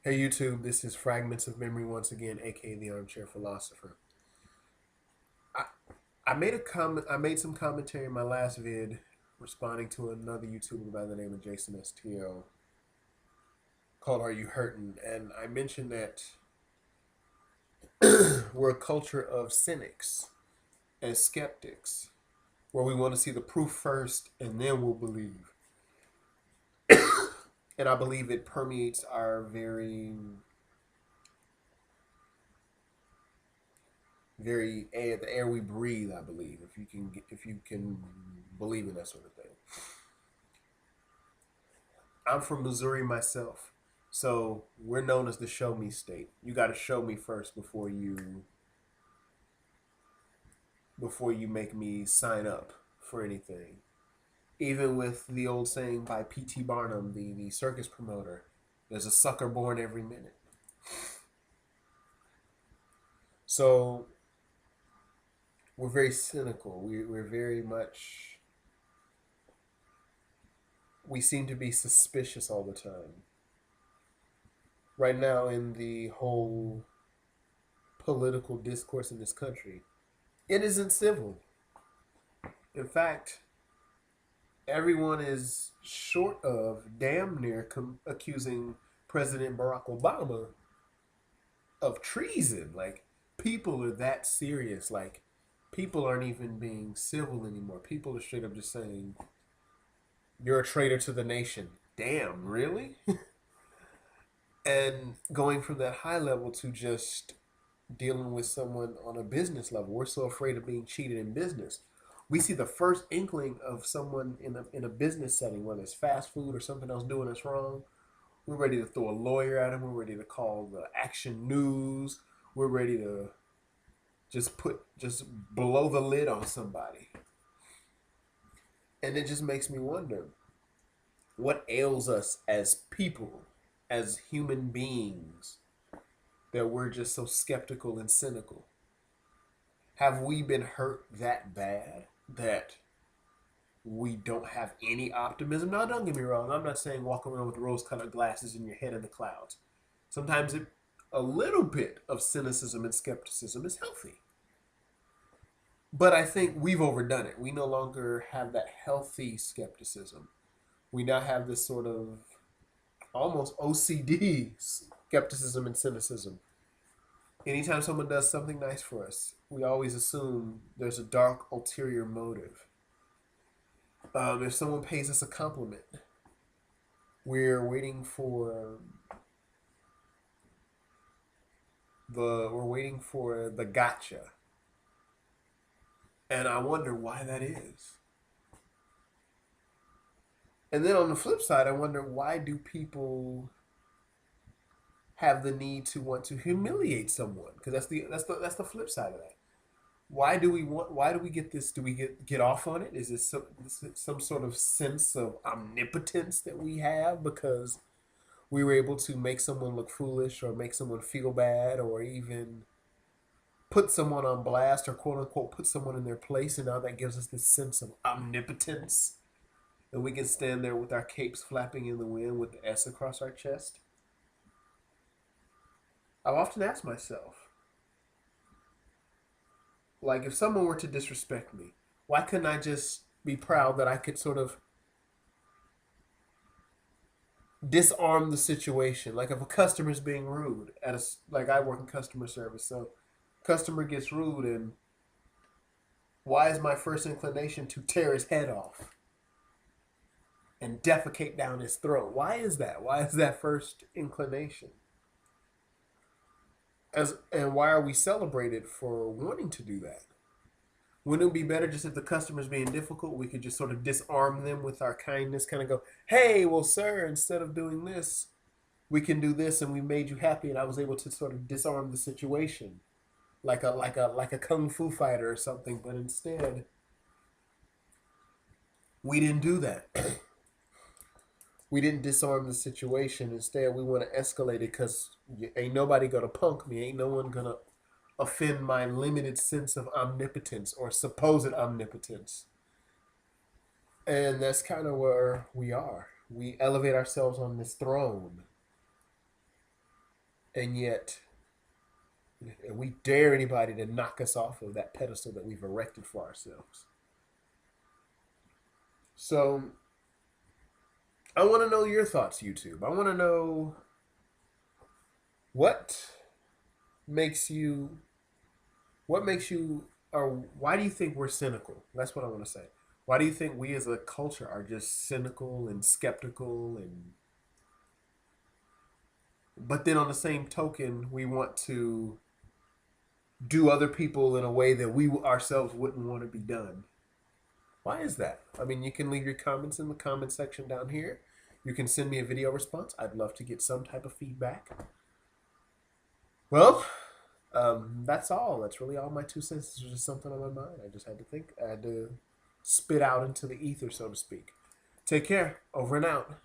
Hey YouTube, this is Fragments of Memory once again, aka the Armchair Philosopher. I, I made a comment. I made some commentary in my last vid, responding to another YouTuber by the name of Jason STO called "Are You Hurtin'?" And I mentioned that we're a culture of cynics and skeptics, where we want to see the proof first and then we'll believe. And I believe it permeates our very air, the air we breathe. I believe if you can believe in that sort of thing. I'm from Missouri myself, so we're known as the show me state. You got to show me first before you make me sign up for anything. Even with the old saying by P.T. Barnum, the circus promoter, there's a sucker born every minute. So we're very cynical. We're very much, we seem to be suspicious all the time. Right now, in the whole political discourse in this country, it isn't civil. In fact, everyone is short of damn near accusing President Barack Obama of treason. Like, people are that serious. Like, people aren't even being civil anymore. People are straight up just saying, "You're a traitor to the nation." Damn, really? And going from that high level to just dealing with someone on a business level. We're so afraid of being cheated in business. We see the first inkling of someone in a business setting, whether it's fast food or something else doing us wrong. We're ready to throw a lawyer at them. We're ready to call the Action News. We're ready to just blow the lid on somebody. And it just makes me wonder what ails us as people, as human beings, that we're just so skeptical and cynical. Have we been hurt that bad that we don't have any optimism? Now, don't get me wrong. I'm not saying walk around with rose-colored glasses in your head in the clouds. Sometimes a little bit of cynicism and skepticism is healthy. But I think we've overdone it. We no longer have that healthy skepticism. We now have this sort of almost OCD skepticism and cynicism. Anytime someone does something nice for us, we always assume there's a dark ulterior motive. If someone pays us a compliment, we're waiting for the gotcha, and I wonder why that is. And then on the flip side, I wonder, why do people have the need to want to humiliate someone? Because that's the flip side of that. Why do we get this? Do we get off on it? Is this some sort of sense of omnipotence that we have because we were able to make someone look foolish or make someone feel bad or even put someone on blast or quote unquote put someone in their place, and now that gives us this sense of omnipotence, and we can stand there with our capes flapping in the wind with the S across our chest? I've often asked myself, like, if someone were to disrespect me, why couldn't I just be proud that I could sort of disarm the situation? Like, if a customer's being rude like, I work in customer service, so customer gets rude, and why is my first inclination to tear his head off and defecate down his throat? Why is that? Why is that first inclination? And why are we celebrated for wanting to do that? Wouldn't it be better just if the customer's being difficult, we could just sort of disarm them with our kindness, kind of go, "Hey, well, sir, instead of doing this, we can do this, and we made you happy," and I was able to sort of disarm the situation, like a kung fu fighter or something. But instead, we didn't do that. We didn't disarm the situation. Instead, we want to escalate it because ain't nobody gonna punk me. Ain't no one gonna offend my limited sense of omnipotence or supposed omnipotence. And that's kind of where we are. We elevate ourselves on this throne. And yet, we dare anybody to knock us off of that pedestal that we've erected for ourselves. So, I want to know your thoughts, YouTube. I want to know what makes you, or why do you think we're cynical? That's what I want to say. Why do you think we as a culture are just cynical and skeptical but then on the same token, we want to do other people in a way that we ourselves wouldn't want to be done? Why is that? I mean, you can leave your comments in the comment section down here. You can send me a video response. I'd love to get some type of feedback. Well, that's all. That's really all my 2 cents. This was just something on my mind. I just had to think. I had to spit out into the ether, so to speak. Take care. Over and out.